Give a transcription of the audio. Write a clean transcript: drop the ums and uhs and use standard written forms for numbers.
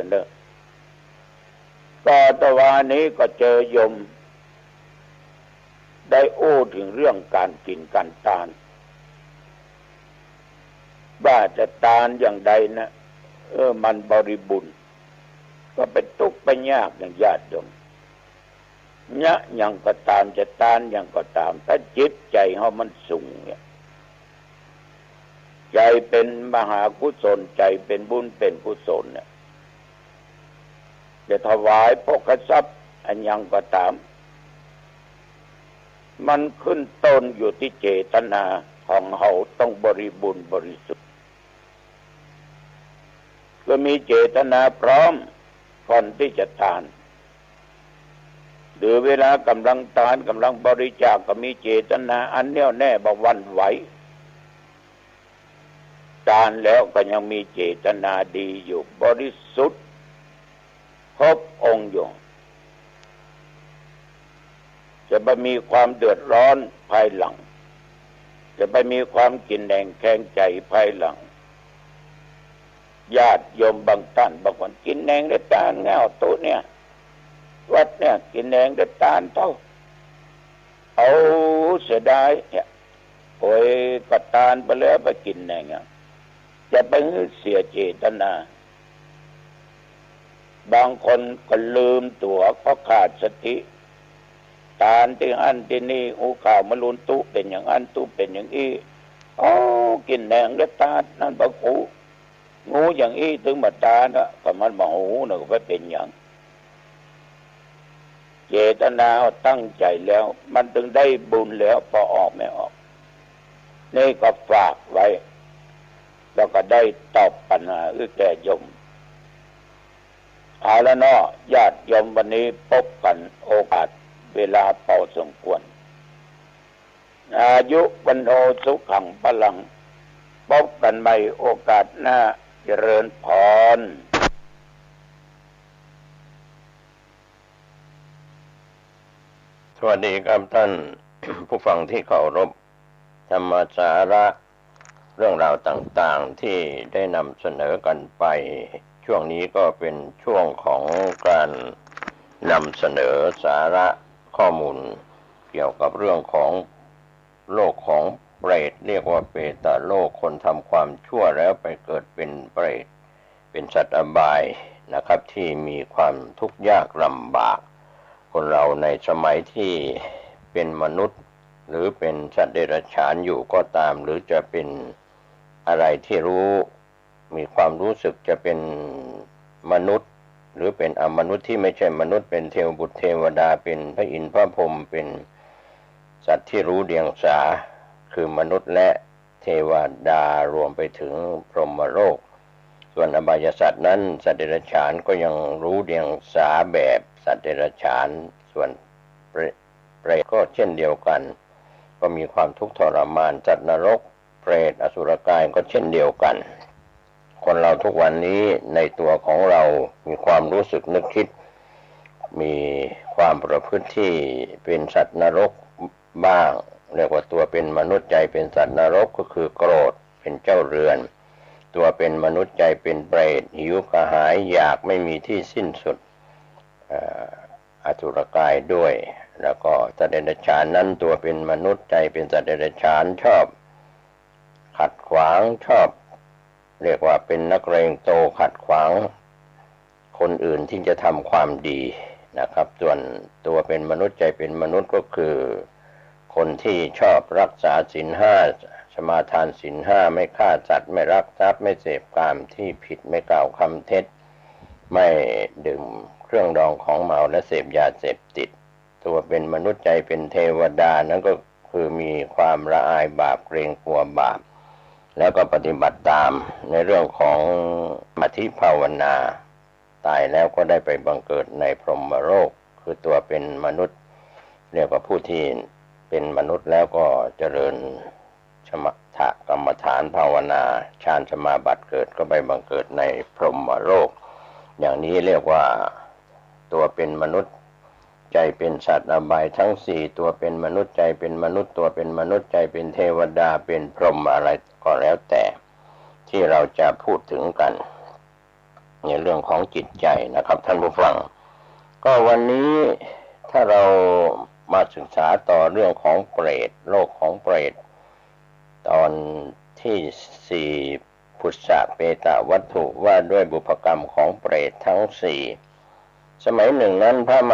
เนอะก็ตะวันนี้ก็เจอโยมได้โอ้ถึงเรื่องการกินการทานว่าจะทานอย่างใดนะมันบริบูรณ์ก็เป็นทุกข์เป็นยากอย่างญาติโยมเนี่ยยังก็ตามจะทานยังก็ตามถ้าจิตใจเฮามันสูงเนี่ยใจเป็นมหากุศลใจเป็นบุญเป็นกุศลเนี่ยจะถวายพกทรัพย์อันยังก็ตามมันขึ้นต้นอยู่ที่เจตนาของเฮาต้องบริบูรณ์บริสุทธิ์ก็มีเจตนาพร้อมก่อนที่จะทานหรือเวลากำลังทานกำลังบริจาคก็มีเจตนาอันแน่วแน่บ่หวั่นไหวทานแล้วก็ยังมีเจตนาดีอยู่บริสุทธิ์ครบองค์อยู่จะไม่มีความเดือดร้อนภายหลังจะไม่มีความกินแหงแข็งใจภายหลังญาติโยมบางท่านบางคนกินแหงได้ตาลแง่วตัวเนี่ยวัดเนี่ยกินแหงได้ตาลเท่าเอาเสียดายเนี่ยโอ้ยก็ตาลไปแล้วไปกินแหงจะไปเสียเจตนาบางคนก็ลืมตัวเพราะขาดสติตาลที่อันที่นี่หูข่าวมาลุนตุเป็นอย่างอันตุเป็นอย่างอี้กินแหงได้ตาลนั่นบางหูงูอย่างอี้ถึงมาตานะก็มันมาหูนะก็เป็นอย่างเจตนาตั้งใจแล้วมันถึงได้บุญแล้วพอออกไม่ออกนี่ก็ฝากไว้แล้วก็ได้ตอบปัญหาแก่โยมเอาละเนาะญาติโยมวันนี้พบกันโอกาสเวลาพอสมควรอายุวันโอสุขังพลังพบกันใหม่โอกาสหน้าเจริญพรสวัสดีครับท่าน ผู้ฟังที่เคารพธรรมสาระเรื่องราวต่างๆที่ได้นำเสนอกันไปช่วงนี้ก็เป็นช่วงของการนำเสนอสาระข้อมูลเกี่ยวกับเรื่องของโลกของเปรตเรียกว่าเปตโลกคนทำความชั่วแล้วไปเกิดเป็นเปรตเป็นสัตว์อบายนะครับที่มีความทุกข์ยากลำบากคนเราในสมัยที่เป็นมนุษย์หรือเป็นสัตว์เดรัจฉานอยู่ก็ตามหรือจะเป็นอะไรที่รู้มีความรู้สึกจะเป็นมนุษย์หรือเป็นอมนุษย์ที่ไม่ใช่มนุษย์เป็นเทวบุตรเทวดาเป็นพระอินทร์พระพรหมเป็นสัตว์ที่รู้เดียงสาคือมนุษย์และเทวดารวมไปถึงพรหมโลกส่วนอบายสัตว์นั้นสัตว์เดรัจฉานก็ยังรู้เดียงสาแบบสัตว์เดรัจฉานส่วนเปรตก็เช่นเดียวกันก็มีความทุกข์ทรมานสัตว์นรกเปรตอสุรกายก็เช่นเดียวกันคนเราทุกวันนี้ในตัวของเรามีความรู้สึกนึกคิดมีความประพฤติที่เป็นสัตว์นรกบ้างเรียกว่าตัวเป็นมนุษย์ใจเป็นสัตว์นรกก็คือโกรธเป็นเจ้าเรือนตัวเป็นมนุษย์ใจเป็นเปรตหิวกระหายอยากไม่มีที่สิ้นสุดอสุรกายด้วยแล้วก็สัตว์เดรัจฉานนั้นตัวเป็นมนุษย์ใจเป็นสัตว์เดรัจฉานชอบขัดขวางชอบเรียกว่าเป็นนักเลงโตขัดขวางคนอื่นที่จะทำความดีนะครับส่วนตัวเป็นมนุษย์ใจเป็นมนุษย์ก็คือคนที่ชอบรักษาศีลห้าสมาทานศีลห้าไม่ฆ่าสัตว์ไม่ลักทรัพย์ไม่เสพกามที่ผิดไม่กล่าวคำเท็จไม่ดื่มเครื่องดองของเมาและเสพยาเสพติดตัวเป็นมนุษย์ใจเป็นเทวดานั้นก็คือมีความละอายบาปเกรงกลัวบาปแล้วก็ปฏิบัติตามในเรื่องของสมาธิภาวนาตายแล้วก็ได้ไปบังเกิดในพรหมโลกคือตัวเป็นมนุษย์เรียกว่าผู้ที่เป็นมนุษย์แล้วก็เจริญสมถกรรมฐานภาวนาฌานสมาบัติเกิดก็ไปบังเกิดในพรหมโลกอย่างนี้เรียกว่าตัวเป็นมนุษย์ใจเป็นสัตว์อบายทั้งสี่ตัวเป็นมนุษย์ใจเป็นมนุษย์ตัวเป็นมนุษย์ใจเป็นเทวดาเป็นพรหมอะไรก็แล้วแต่ที่เราจะพูดถึงกัน ในเรื่องของจิตใจนะครับท่านผู้ฟังก็วันนี้ถ้าเรามาศึกษาต่อเรื่องของเปรตโลกของเปรตตอนที่4พุทธเปตวัตถุว่าด้วยบุพกรรมของเปรตทั้ง4สมัยหนึ่งนั้นพระม